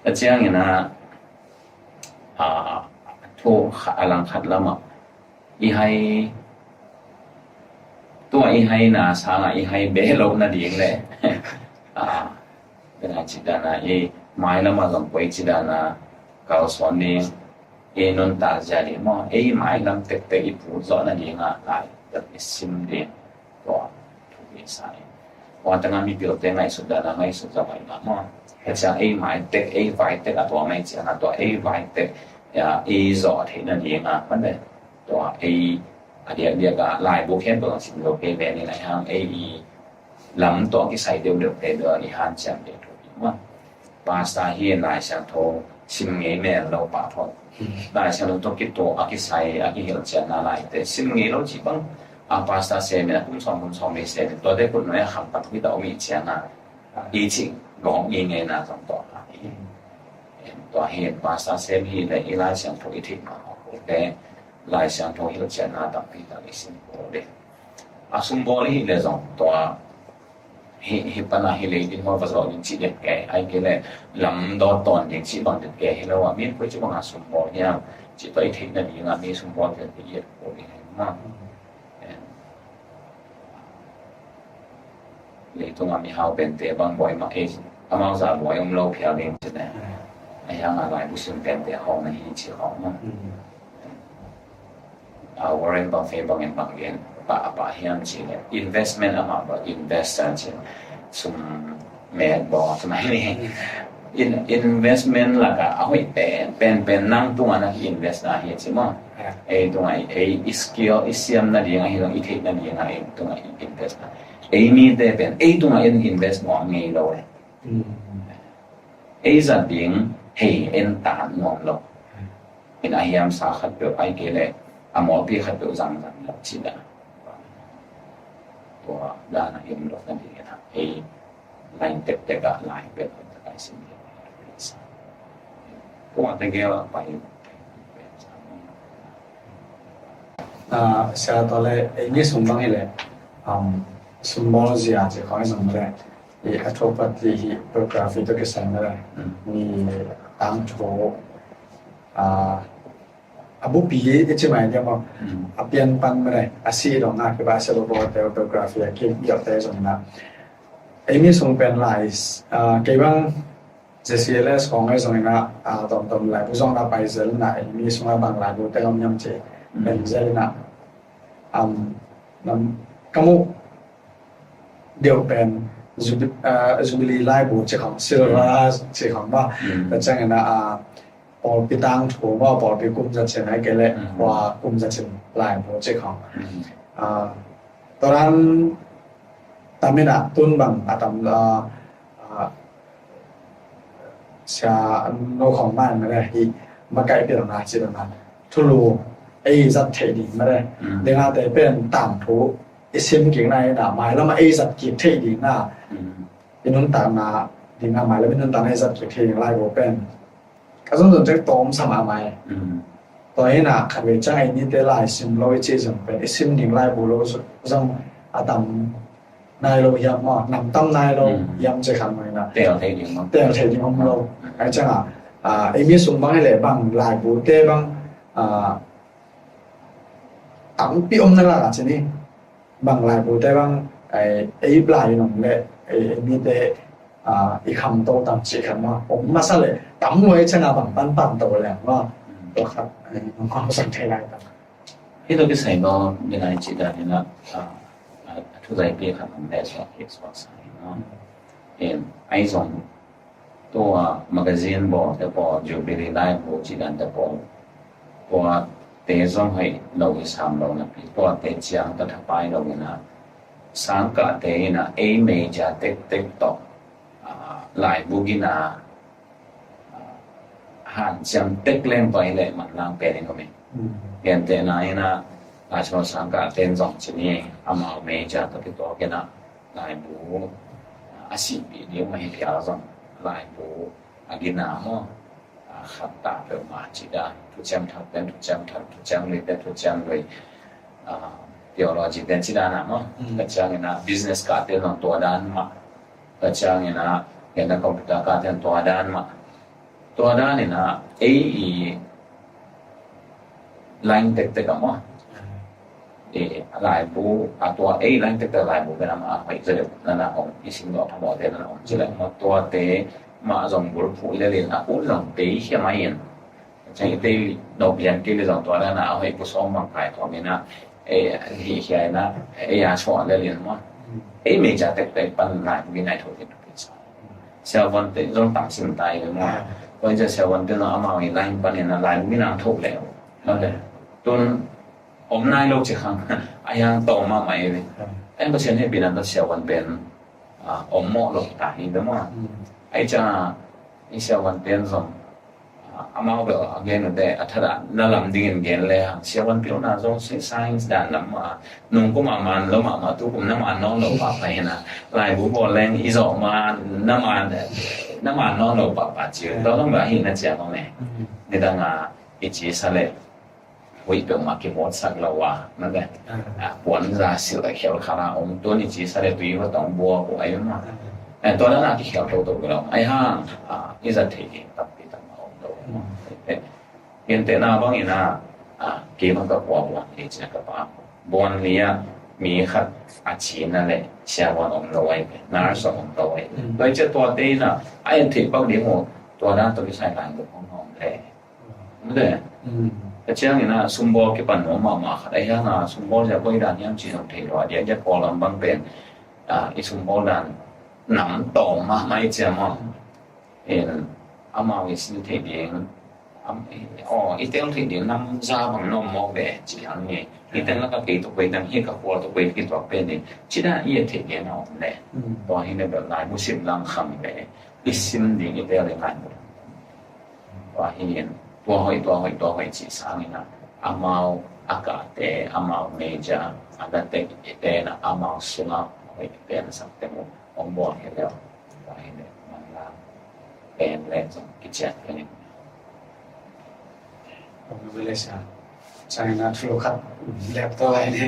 แต่เจ้าอย่างนะทุกอลังขัดละมั้งอีให้ตัวอีให้นะสางอีให้เบลล์นั่นเองเลยเป็นอาชีพด้านนั้นไม่ละมาลงไปจิดานะเขาสอนนี่นนตาจารีมั้งไม่ลำเตะอีปูจอนั่นเองอะไรแต่ซิมเดียตัวทุกอย่างใส่วันตั้งมีเกี่ยวกับไงสุดด้านไงสุดจะไปละมั้งเหตุการณ์ไม่เตะไฟเตะตัวไม่เจ้าตัวไฟเตะจอดที่นั่นเองมันเป็นตัวเดียวกับลายบุคคลตัวสิ่งเราเป็นแบบนี้นะฮะลำตัวที่ใส่เดียวนี่หันจำเดียวถูกมั้งภาษาเฮียนลายช่างโทชิมเงี้ยแม่เราป่าทอดลายช่างตัวกิตัวอากิใส่อากิเหี่ยวเจ้าอะไรแต่ชิมเงี้ยเราจีบังภาษาเซมินะคุณสองไม่เซมิตัวเด็กคนนี้ขับปัดวิตามีเจ้านะจริงลองยังไงนะตัวเหตุภาษาเซมิเลยลายช่างโทอีทิมาแต่ลายช่างโทเหี่ยวเจ้านะต่างพิจารณาสิ่งโบเลยสมบูรณ์เลยจงตัวhipan ahilai di mau pasal ini ciri kayak ai kele lam doton yang ciri bang dan kayak hilau amin kau cuma ngasum bolnya ciri baik hingga di ngami sumpah dan dia boleh mah itu ngami hal bente bang boy mak amal sah boy lau pialing cina ayang alai busun bente hong ni ciri hong mah Warren Buffett bang yang banggen apa yang ciri investment apa investor ciri sum med bawah sum ini investment lah kak aku pen nang tu mana invest lah ya cuma tu ngai skill isiam na dia ngai long itik na dia ngai tu ngai invest ni te pen tu ngai invest mo ngai lo za ding hey en tan mo lo in ayam sa khat pe ai ke le amol pi khat pe zang lo chi daตัวด้านเอ็มรถนั่นเองนะไลน์เต็กๆอะไลน์เป็นอะไรสิ่งเดียวพวกแต่แกว่าไปชาตอนแรกนี่สมบังเลยสมบังเสียจะขอให้สมบังเลย atropathy hypertrophy ตัวกิจสันอะไรมีตั้งโชabu pi itu macam dia mau apian pan mana asih dong nak ke bahasa luar biografi ke dia tahu sana ini sumpen lais kebang JCLS ของไอ้ส่วนนั้นตอนหลายผู้ส่งรับไปเสร็จนะมีส่วนบางหลายผู้แต่ก็ยังเจเป็นเสร็จนะก็มุเดียวเป็นjubilee ไล่ผู้เจ้าของซิลวาเจ้าของว่าแต่จังนะพอไปตั้งถูกว่าพอไปกุมจัดเช่นไหนกันเลยว่ากุมจัดเช่นไล่ผู้เจ้าของตอนนั้นตามนี้นะตุนบางตามชาโนของบ้านมาได้ที่มาไกลเป็นนาจิตนาทุลูไอ้สัตว์เทดีมาได้เดี๋ยวแต่เป็นต่างทุไอ้เส้นกิ่งในหนาไม้แล้วมาไอ้สัตว์กิ่งเทดีหน้าเป็นนุ่นตามนาดิ่งหน้าไม้แล้วเป็นนุ่นตามให้สัตว์กิ่งเทดีไล่โบเป็นก็ต้องสนใจตอมสมาไม้ตอนนี้นะขับไปจ้างไอ้นี่แต่ไล่ซิมเราไอ้เจ๊จำเป็นไอ้ซิมดิ่งไล่โบเราต้องอาตามนายเรายำอ่ะนำตั้มนายเรายำจะขันไหมนะเตะเทดิ่งมั้งเตะเทดิ่งของเราไอ้จังไอ้มีสมบัติอะไรบ้างหลายบุตรเตะบ้างตั้มปีอมนั่นแหละทีนี้บางหลายบุตรเตะบ้างไอ้ปลายหนุ่มเลยไอ้มีเตะอีกคำโตตั้มจีคำว่าผมมาซะเลยตั้มไว้จังบางปั้นโตแหละว่าตัวครับน้องเขาสังเกตได้ครับที่เราไปใส่บอลยังไงจีดาเนี่ยนะทุกใจเปลี่ยนคำแต่สอบเอกสอบสายเนาะไอ้ส่งตัวแมกกาซีนบอกแต่พอจูบิลีไลฟ์บอกจีดันแต่พอเตะส่งให้เราอีสามเรานะพี่ตัวเตะเชียงตัดไปเราเนี่ยนะสังกัดเตะนะเอเมจ่าเต็กต่อหลายบุกินาหันจังเต็กเล่นไปเลยมันล้างเปลี่ยนก็ไม่เปลี่ยนเตะไหนนะอาชญ์สังกัดเต็นสองชนิดอามาเมจ่าตัวที่ตัวกันนะหลายบุอาชีพเดียวไม่เพียงสองหลายบุอากินน้ำขับตาเดิมมาจีดาทุกจำทับเป็นทุกจำทับทุกจำเลยเป็นทุกจำเลยเดี๋ยวเราจีเป็นจีดานะมั้งก็จะเงี้ยนะ business การเดินตัวด้านมาก็จะเงี้ยนะเงี้ยนะคอมพิวเตอร์การเดินตัวด้านมาตัวด้านเนี่ยนะไลน์เด็กๆกันมั้งหลายบุตัวไลน์เด็กๆหลายบุเป็นอะไรมาไปจะเดี๋ยวนั่นนะผมอีสิ่งเราทำหมดเลยนะผมจะเลยมาตัวเตะมาส่งบุรุษผู้เลี้ยงนะอุ้นลงเตะเขี้ยไม่เห็นใช่เตะดอกเบี้ยกี่เลยส่งตัวนั้นนะเอาให้ผู้ส่งบางฝ่ายของนี่นะที่เขี้ยนะยาชวนเลี้ยงมั้งไม่จะเตะปันหลายวินัยถูกที่ถูกที่สุดเช้าวันเตะต้องตั้งสินใจเลยมั้งก็จะเช้าวันเตะเราเอามาไว้ไลน์ปันเนี่ยนะไลน์วินัยถูกแล้วนั่นแหละต้นผมนายโลกจะขังยังโตมาใหม่เลยก็เช่นให้ปีนั้นเราเช้าวันเป็นหม้อโลกตายนี่ด้วยมั้งไอ้จ้าไอ้เช้าวันเป็นส่งอามาเอาไปเงินแต่ถ้าเราลำดิ่งเงินเลยเช้าวันเป็นน่าจะใช้ science ด้านน้ำมานุ่งก็มันแล้วมาทุกคนน้ำมันน้องเราปะไปนะลายบุบอลแรงอีสอกมาน้ำมันน้องเราปะเจือเราต้องแบบเห็นนะเจ้าตรงนี้ในต่างอีจีสเลยวิเป็นมาเก็บหมดสักแล้วว่านั่นแหละปวนราศีอะไรเขียวขาวตัวนี้จีสเลยตัวนี้ก็ต้องบัวบัวไอ้มาตัวนั้นที่เขียวตัวเราไอ้ห้างนี่จะถือตับปีตับมาตัวเห็นแต่หน้าบางอย่างนะเกี่ยวกับบัวที่จะกับบัวนี้มีขัดอาชีพนั่นแหละเชื่อว่าองเราไว้น่าสนเราไว้โดยจะตัวเต้น่ะไอ้ถือเป้าเดียวตัวนั้นตัวที่ใช้การกับของน้องแหละนั่นแหละแต่เชื่ออย่างนั้นสมบูรณ์กับปัญหามาไอ้ห้างสมบูรณ์จะไปด้านยังจีนถือว่าเดี๋ยวจะพอลำบางเป็นอีสมบูรณ์ด้านหนังต่อมาไม่เจอมาเอามาวิสิทธิ์เองอีเต้าที่เดียวน้ำซาบังน้องมองแบบจีอันนี้อีเต้าแล้วก็เกิดตัวเป็นดังเฮียกับวัวตัวเป็นกินตัวเป็นนี่จีน่าอีเทียนเอาเลยตัวนี้เนี่ยแบบนายมุสลิมลังคำแบบอิสลิมดีอีเต้าเลยกันตัวเฮียนตัวหอยจีสังนี่นะอามาอากาศอามาเมจาอันนั้นเต้นะอามาสุนัขหอยเต้นะสักเต็มองค์บอกให้แล้วไปเนี่ยมันละเป็นแรงส่งกิจการกันนี่ผมไม่เลยใช่นะทุกครับแลบตัวอะไรนี่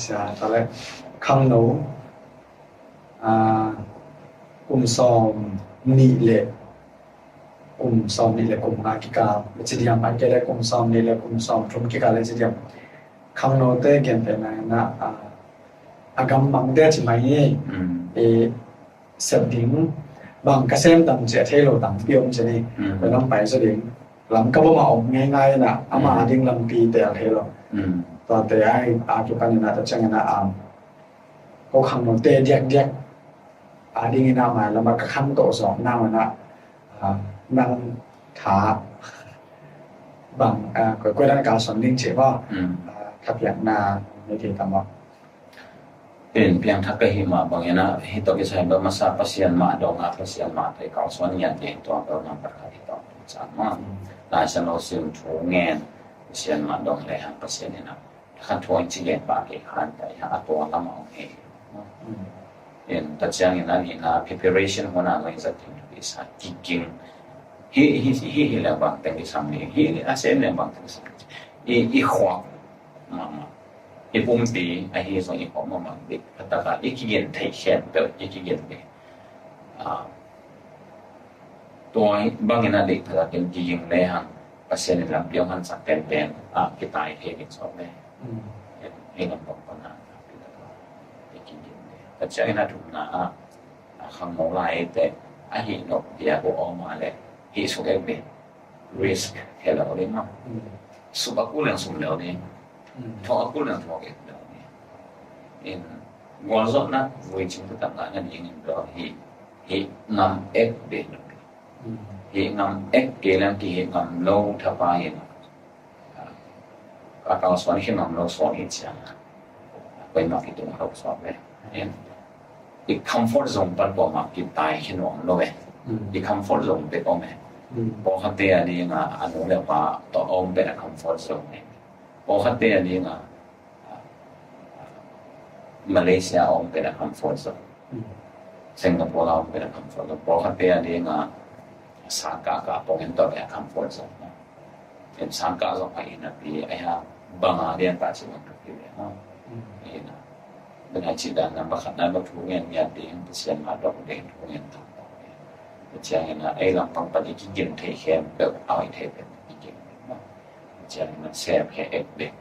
ใช่ตอนแรกคำหนู kumsom nile kumsom nile kumna kika chidiam ai kele kumsom nile kumsom thum kika le chidiam khang no te gen te na agam mang de chi mai e sabding bang kasem tam che thelo tam piom che ni ko lam pai so ding lam ka ba ma om ngai ngai na ama ding lam pi te thelo to te ai a chu kan na ta chang na ko khang no te diak diak đi nào mà là mà các khăn tổ sọ nào mà nó năng thả bằng cái quay đang cao sẵn linh chế vào các dạng là như thế tầm đóเป็นเพียงทักก็หิมะบางอย่างนะฮิตกิจใช้แบบมาซาพัศยันมาดองอาพัศยันมาที่เขาสอนยันเองตัวเรานำประกาศที่ต้องจำมาหลายชั้นเราซึ่งถูกเงินพัศยันมาดองเลยหางพัศยันเนี่ยนะขั้นทวนจีเย็นปากเอกขันแต่หาตัวละมองเองin tajang ina ni na preparation hona no is a thing to be sa kicking he la bang teng ki samni he asen le bang teng i khwa mama i pum ti a he so i khwa mama dik pataka i ki gen thai khen pe i ki gen be toy bang ina dik tha ken ki yin le han pasen lam piang han sak ten ten ki tai he ki so le he nam bang panaแต่เจ้าหน้าทุกนาข้างโน้นไล่แต่อาหินกเดียก็ออกมาเลยฮิสุเอเบ risk เฮลังเลยมั้งสุบกุลยังสุมเหลวนี่ทอกุลยังทอเก็บเหลวนี่อินกวนสดนะวิจิตรต่างๆนั่นเองเราฮินำเอ็กเบนฮินำเอ็กเกลังที่ฮินำโลทับไปนะก็การสอนฮินำโลสอนอีกอย่างไปมาที่ตรงเราสอนเลยอีก comfort zone ปันบอกมากินตายขนมเลยอีก comfort zone เป็นอะไรปกติอันนี้นะอันนู้นเรียกว่าตัวองเป็น comfort zone ปกติอันนี้นะมาเลเซียองเป็น comfort zone สิงคโปร์เราเป็น comfort zone ปกติอันนี้นะสังกัดกับปกติตัวเป็น comfort zone เป็นสังกัดสมัยนั้นปีไอ้ฮะบางอันเรียนตัดสินทุกทีเลยนะนี่นะเป็นอาชีพด้านนั้นบางครั้งนั้นบางทุกเงินยาดีเป็นเสียมาดอกเด่นทุกเงินต่างๆเป็นเช่นนั้นไอ้ลำพังปฏิกิริยาเทแคมแบบเอาไอ้เทเป็นจริงๆนะเป็นเช่นนั้นแซ่บแค่เอ็กเด็ก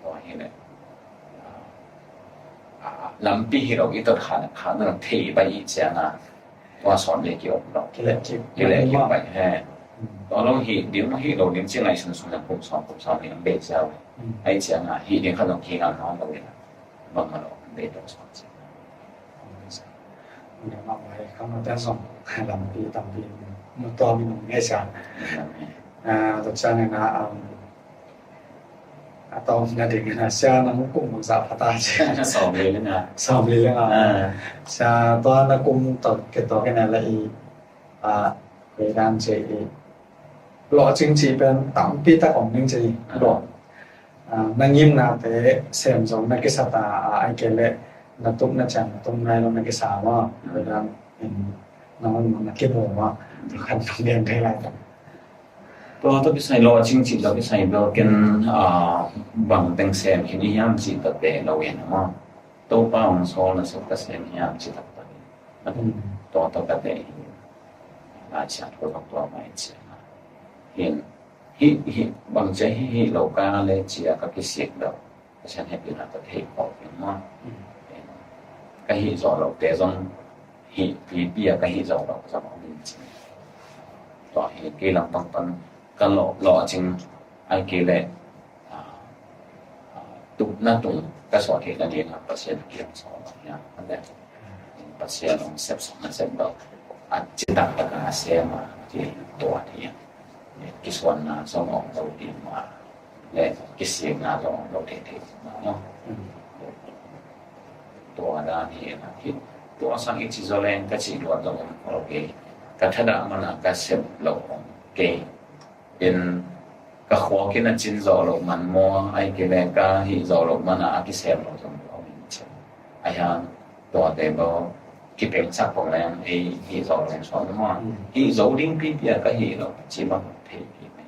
ตัวนี้เลยลำปีเราอีตัวขาหนึ่งเทไปอีกเช่นนั้นว่าสอนเด็กเกี่ยวกับเราที่เล็กเกี่ยวไปแค่ตอนเราเห็นเดี๋ยวเราเห็นเราเรียนเช่นไรส่วนๆผมสอนเรียนเบสเซลไอ้เช่นนั้นเห็นเรียนขนมเค้กน้องเราเนี่ยบางคนเราเบสเราสอนเช่นนั้นเดี๋ยวมาไว้เขามาแต่ส่งให้ลำปีตำปีมันตัวมีหนุ่มง่ายจังตัวจ้างเนี่ยนะตอนนั้นเด็กนะเช้านั้นกุ้งมันสับพัตตาเช้าสอบเลยนะสอบเลยนะเช้าตอนนั้นกุ้งตอนเกิดตัวกันนั่นแหละเวลาเจหล่อจริงๆเป็นตั้งปีตะของจริงๆหล่อนั่งยิ้มนะแต่เสียงสองนักศึกษาไอ้เกลเลนักตุ้มนักจังตุ้มนายเรานักศึกษาว่าเวลาเห็นน้องนักเก็บหัวว่าขันเรียนได้ไรกันตัวต้องไปใส่รอจริงๆเราไปใส่เราเกินบางแต่งเสียงที่นิยามจิตแต่เราเห็นว่าตัวป้าของโซนสุขเสียงนิยามจิตแต่ตัวก็ได้อาจารย์ก็ต้องตัวไม่เชื่อเห็นฮิบางใจฮิเราการเลยเชื่อกับเสียงเราฉันให้เป็นอะไรที่ออกเป็นว่าก็ฮิจอเราแต่ต้องฮิปีเปียก็ฮิจอเราจะมองจริงต่อฮิเกี่ยงปังก็หล่อจริงไอ้เกี่ยตุกนั่นตุกก็สอนเหตุนั่นเองครับปัจจัยเกี่ยวสอนอย่างนั่นแหละปัจจัยลงเซฟสองเซฟเราอาจจะตัดตะการเสียมาที่ตัวที่กิสวนนาสมองเราดีมาและกิเสียงนาสมองเราเท่ๆมาเนาะตัวด้านนี้นะที่ตัวสังเกตจิตเราเองก็จิตเราต้องเราเกย์ก็ถ้าด่ามันก็เซฟเราเกย์เป็นก็ขวากินจินเราเรามันมัวไอ้เกย์ก็หิเราเรามันอากิเซฟเราต้องเราไม่ใช่ไอ้ฮะตัวเดียวที่เป็นสักของแรงไอ้หิเราแรงสอนว่าหิเราดิ้งปีเปียก็หิเราจีบมันเท่ๆไหม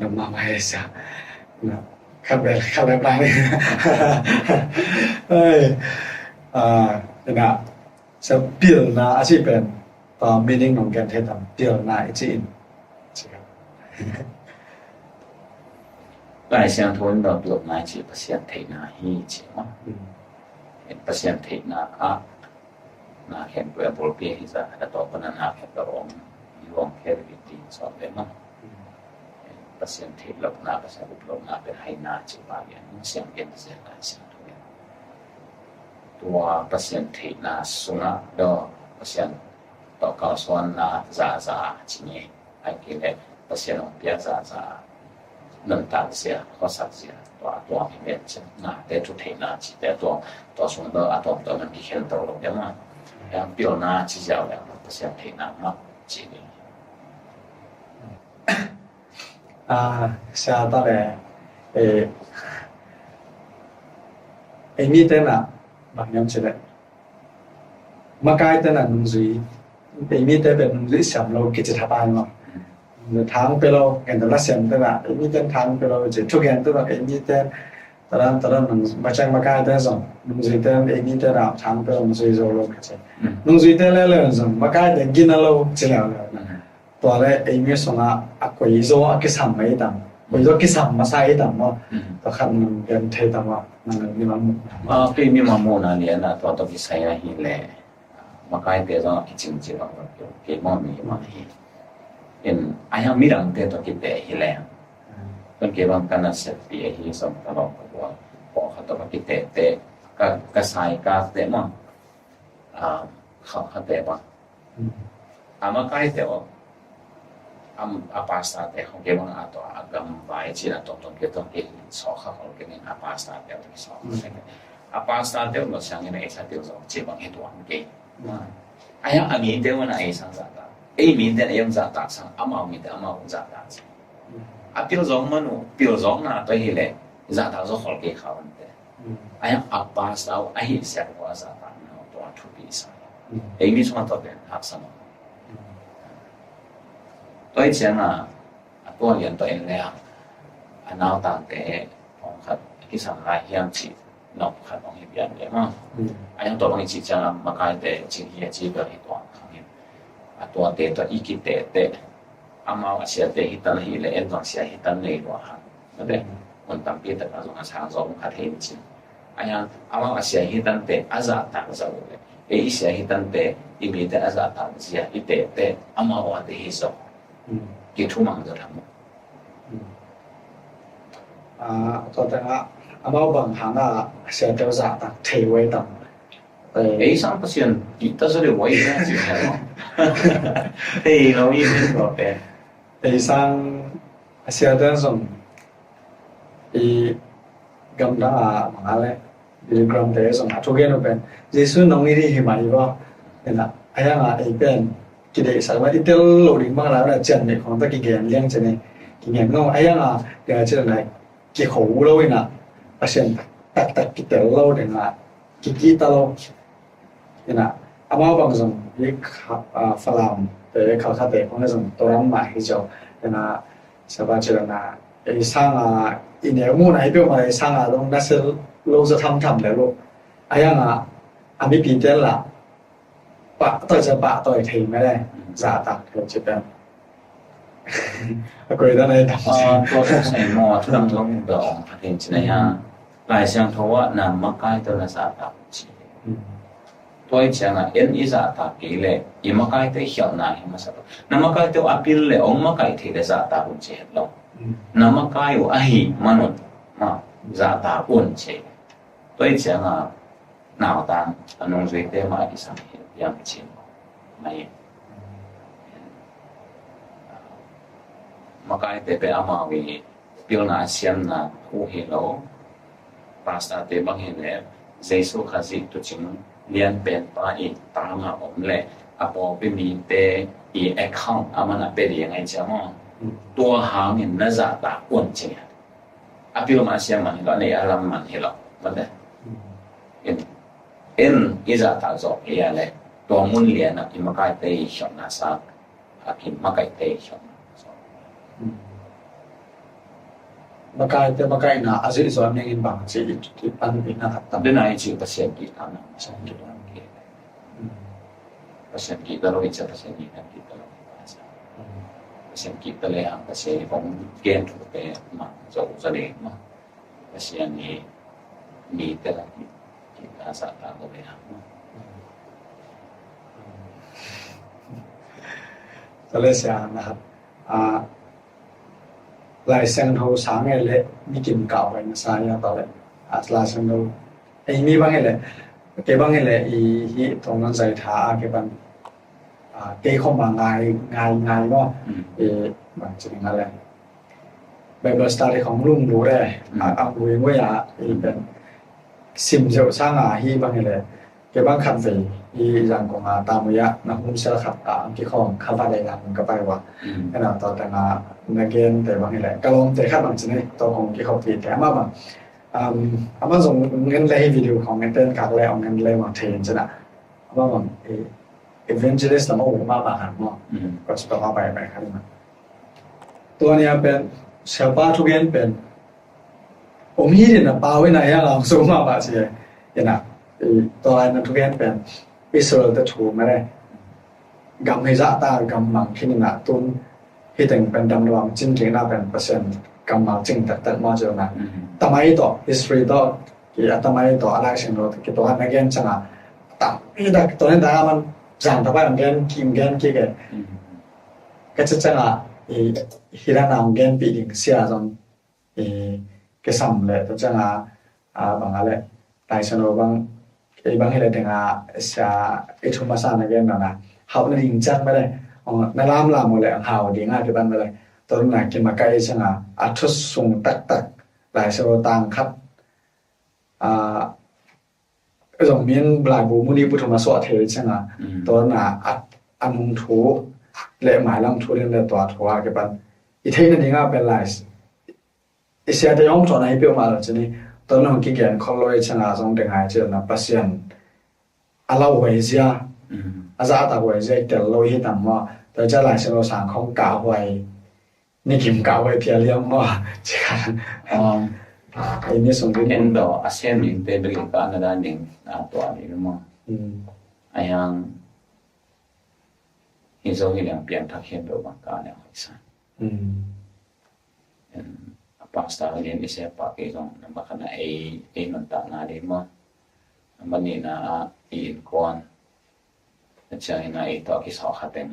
นำมาไว้ซะนะ คันแบบนั้นเอ้ยนะจะเปลี่ยนนะอาชีพเป็นตอนมีนิ่งของการเทศเปลี่ยนนะอีจีนใช่ครับ 来相同的表那几不相体那一起嘛，不相体那啊，那เห็นตัวบริเวณที่จะแต่ตัวคนนั้นหาเห็นตัวรวมแค่วิธีสอนเลยมั้ง不相体ลบนา不相ลบนาเป็นให้นาจีบาเรียนเสียงเย็นเสียงไรเสียงทุกอย่างตัว不相体那สุนัขดอ不相ต่อเก่าส่วนนาซาจีนี้ไอ้กิเลส不相เปียซา能当下或啥子多里面讲那得出题那几得多从的啊多能比看到了的嘛，然后表那几条了不像题那嘛几年。下到来มีเต้นอ่ะบางอย่างเช่นมาไกลเต้นอ่ะนุ่งจุยมีเต้นเป็นนุ่งจุยสามโลกิจทับานเนาะทางไปเราเห็นแต่ละเสียงเต้นอ่ะมีเต้นทางไปเราจะทุกอย่างเต้นอ่ะมีเต้นตอนนั้นมันมาจากมาไกลเต้นส่งนุ่งจุยเต้นมีเต้นอ่ะทางไปเรานุ่งจุยโซโล่กันใช่นุ่งจุยเต้นแล้วส่งมาไกลเต้นกินแล้วจะแล้วตัวแรกมีส่งอ่ะกุยโซอ่ะกิสามไม่ต่ำกุยโซกิสามมาใส่ต่ำว่าตัวขันมันเป็นเทต่ำว่านั่นนี่มันพี่มีมาโมนาเรียนนะตัวที่ใส่ละหินเลยมาไกลเต้นก็จริงจริงว่าเกี่ยวกับมีมาหินเห็นอายังมีหลังเต้นตัวกิเตะหินเลยเป็นเกี่ยวกับการเสพติดหินสมตลอดว่าพอเขาตัวกิเตะเตะก็ใส่ก็เตะมั้งเขาเตะป่ะมาไกลเตะว่าpasta te kung kaya mga ato agam bahay sila tong kitong soka kung kaya pasta te o soka pasta te o siyang ina isa te o jibang hituan kay ayang amin te o na isang zata min te na yung zata sang amaw min te amaw zata pilzong manu pilzong na to hile zata zo kol kay kawan te ayang pasta o ahi siya ko zata na to tupi isa mi suma to ten hapsama tôi chẳng là tôi hiện tôi là nào tàng để phong khách cái sản lai hiang chỉ nộp khách phong hiệp nhận đấy mà anh tôi phong chỉ chẳng là mà cái để chỉ hiện chỉ được thì toàn không hiện tôi để tôi ý kiến để mà sẽ để hiện tại hiện lệ toàn sẽ hiện tại này rồi hả đấy mình tạm biệt là dùng sáng giống khách hiện chỉ anh mà sẽ hiện tại để azat tàng rồi đấy sẽ hiện tại để ý để azat tàng sẽ ý để mà họ để hiểuกี่ทุ่มมันจะทำตอนนั้นอามาบางครั้งเสียเจ้าจ่าตักเทไว้ต่ำ上不行但是我也这样子看嘛容易变多上เสียเจ้าส่งกำลังมาเลยกำลังเตะส่งทุกอย่างเป็นเยซูน้องนี่ที่เห็นไหมว่าเนี่ยนะไอ้ยังเป็นกิเลสว่าอิตาโลดิมากแล้วนะจันเนี่ยของตะกี้แกงเลี้ยงจันเนี่ยกินแกงน้องไอ้ยังเดี๋ยวจะไหนกี่หูเลยนะประเสริฐตักกิเตโลเดี๋ยวนะกิตาโลเนี่ยนะอามาบางส่วนยี่ฝรั่งแต่เขาถ้าแต่ของนั่นส่วนตัวนั้นมาให้เจ้าเนี่ยนะสบายเจริญนะไอ้สร้างอินเดียมุ่งไหนเปรี้ยวมาไอ้สร้างตรงนั้นคือโลจะทำแล้วลูกไอ้ยังไม่ปีเตล่ะตัวจะตัวทีไม่ได้จ่าตักเกิดจะเป็นก็เลยต้องในทำตัวใส่หม้อทุกต้องเดือดประเทศไหนฮะหลายเสียงทัวนำมาใกล้ตัวละจ่าตักตัวเชียงอีจ่าตักกี่เลยอีมาใกล้ตัวเขียวนายมาสักนำมาใกล้ตัวอภิเลยองมาใกล้ที่ได้จ่าตักอุ่นเชียงเรานำมาใกล้ว่าไอ้มนุษย์มาจ่าตักอุ่นเชียงตัวเชียงหนาวตันนุ่งสวยเต็มมาอีสังเกตยังเชียงไม่มาไกลแต่เป็นอามาวีเปียวนาเซียนนาหูเฮโลปาสตาเตบังเฮเนเจสุขาซิตุจิงเลียนเป็นปาอีตามาอมเล่อาปอไปมีเตอีแอคเคาท์อามันเป็นยังไงจ๊ะมั้งตัวหางเห็นน่าจะตาอ้วนจริงอาเปียวมาเซียนมันก็ในอารมณ์มันเฮโลมันเด้อีจะตาจอกเฮียเลยตัวมุนเลียนอิมาไกเตยชอนนาซาอิมาไกเตยชอน makai na azil zo am ningin bang chi pan ina khatam dan ai chi pasien ki kana pasien ki pasien ki dalo icha pasien ki kan ki dalo pasien ki dalo ang pasien kong gen tu pe ma zo za le ma pasien ni te la ki ka sa ta ko le ha tale sia na lai sang ho sang ele mi kim ka wa na sa ya ta le la sang ho ai mi bang ele ke bang ele hi tong nan sai tha ke ban ke không mà ngài đó bằng chữ ngài là Bible study ของลุงดูได้เอาดูเองว่าเป็นซิมเซลสร้างฮีบางเลยเก็บบางคันฟีฮีอย่างของตามวิยะนักมุมเซลขับตามที่ของคาว่าได้งานก็ไปว่าขนาดตอนแต่มาในเกณฑ์แต่บางเลยก็ลงแต่คาดบางชนิดตัวของที่เขาผิดแต่มาบางมาส่งเงินเลยวิดีโอของเงินเต้นกักเลยเอาเงินเลยมาเทรนชนะว่าบางevangelist เราบอกว่าบางครั้งก็จะต้องไปครับตัวนี้เป็นเชลป้าทุกอย่างเป็นผมฮีดินะป้าไว้ไหนอะเราสู้มาบ้าใช่ยังนะตัวอะไรนั้นทุกอย่างเป็นอิสราเอลจะถูกไม่ได้กำให้จ่าตากำมังที่นี่นะตุนที่แต่งเป็นดำดวงจริงจริงน่าเป็นเปอร์เซ็นต์กำมังจริงแต่มาเจอนะทำไมต่อ history ต่อกี่ทำไมต่ออะไรเช่นเรากี่ตัวนักเรียนจังอ่ะแต่ที่แต่ตัวนี้แต่มันrằng các bạn gen kim gen kia cái chất chân là khi đang làm gen bị đỉnh xe rồi cái sầm lệ tôi chân là bằng lệ tại sao bằng cái bằng hệ đỉnh cái chúng ta sang cái gen là học nó đỉnh chân mới đây nó làm một lệ học đỉnh cái ban mới đây tôi nói cái mà cái chân là thốt sung tắc tại sao tăng khắp cái dòng miền lại bố muốn đi bút thầm sọ thế chứ là tôi là ăn hung thú lệ mãi lăng thú nên là tòa thú cái bạn ý thấy là những cái bên lại ý sẽ thấy ông chọn này biểu mà là chứ đi tôi nói cái kiện con lôi chứ là trong tiếng Hải chứ là patient alo huệ ra giá ta huệ ra cái lôi hết tầm mà tôi cho lại sẽ lo sáng không cả huệนี่กิมกาวไว้เพียเลี้ยงว่าจะไอ้นี่ส่งไป เห็นดอกอาเซียนอินเตอร์บริการนั่นเองตัวนี้มั้งไอ้ยังฮิโซฮิเลียงเปลี่ยนทักเขียนตัวบางการเนี่ยสิปักสตาร์เรียนอิเซปักไอ้ตรงนั้นบักนะไอ้นนตานาดีมั้งมันนี่นะอินคอนจะใช้นะไอ้ตัวที่สอขัดเอง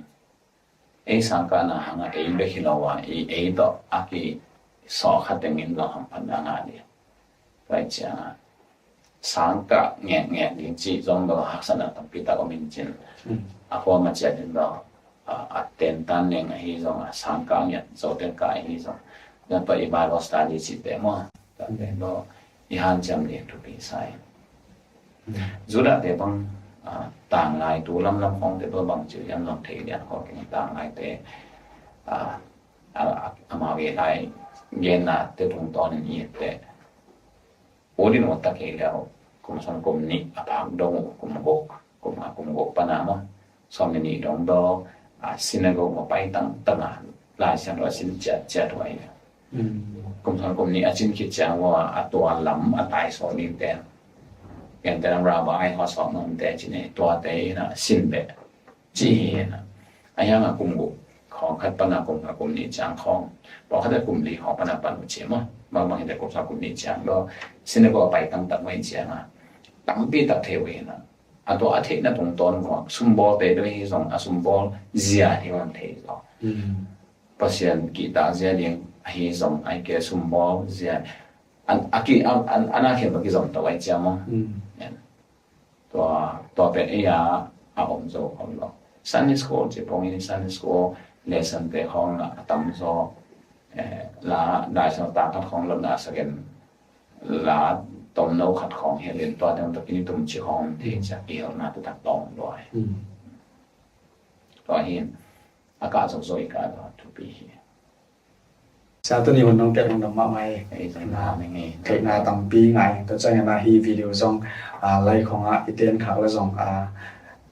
ไอ้สังกัดนะหางไอ้เบคิโลวาไอ้ตัวอากีสอขัดเองเราทำพันธุ์งานเนี่ยไปจ้าสังกัดแง่ลิงจีจงเราหักษณะตั้งปีตาก็มินจินอาพอมาเจอถึงเราอัดเต็มตันเองไอ้ที่จงสังกัดเนี่ยโจเต็มกายที่จงแล้วไปบาร์สตาร์ดิจิตเตมั้งแต่เป็นเราอีหันจำเรียนทุกปีใส่จุดอะเดี๋ยวบางต่างไงตัวลำของเดี๋ยวบางจุดยังลำเทียนของต่างไงแต่มาเวลาเย็นน่ะเดี๋ยวตรงตอนนี้แต่โอ้ดินวัตเกลียวกุมสังกุมนี้อภาพดงกุมกปนามะสอมนี้ดงดอสินกมาไปตั้งหลายชั้นว่าสินเจ็ดไว้กุมสังกุมนี้อาจินคิดจังว่าตัวลำตายสองนี้แต่อย่างแต่เราบ่ายเขาสอนนั่นแต่จีนี่ตัวแต่น่ะสินเบจีน่ะไอ้ยังกุมกของขัดปนากลุ่มนี้จางของบอกเขาจะกลุ่มนี้ของปนาปันอุเชมั้งบางเห็นแต่กลุ่มกลุ่มนี้จางก็สินก็ไปตั้งไว้เจียนะตั้งปีตัดเทวีนะตัวอาทิตย์นั้นตรงต้นของซุ่มบอลเตะด้วยที่สองซุ่มบอลเสียที่มันเทก็เพราะฉะนั้นกีตาร์เสียเลี้ยงที่สองไอ้แกซุ่มบอลเสียอันนี้อันนั้นเห็นว่ากี่สองตัวไว้เจียมั้งตัวเป็นไอ้ยาอาอมโซของเราซันนิสโกจะพงยินซันนิสโกเลสันเตของตั้มโซลาได้สตาร์ของเราได้สักกันลาตมโนขัดของเฮเลนตัวเดียวตะกี้ตุ่มชิของที่จะเกี่ยวนาตุตักตองด้วยตัวเห็นอากาศสดๆกันทุกปีชาตัวนี้มันต้องเก็บมันต้องมาใหม่ไอ้ใจนาไม่ไงเกิดนาตั้งปีไงตัวใจนาฮีวิดีโอส่งไลค์ของอีเทนข่าวแล้วส่ง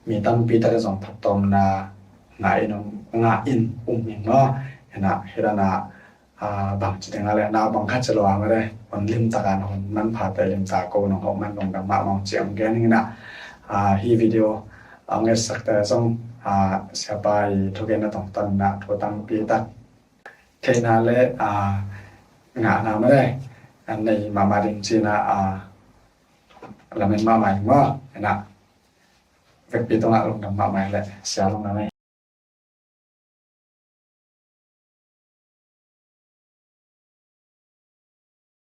มีตั้งปีแต่ละส่งผัดต้มนาไงน้องงาอินอย่างเนาะเห็นนะเห็นนะ bang chỉ ngale na bang khat chalo ang re on lim ta kan hon man pha te lim ta ko no ho man long da ma mong chiam ge ni na hi video ang es sak ta song sia pai thu ge na tong tan na tho tang pi ta the na le ngã nào mới đây anh này mà đình chỉ là mình mà mày quá nè việc bị tao ngã lông đầm mà mày lại xéo lông này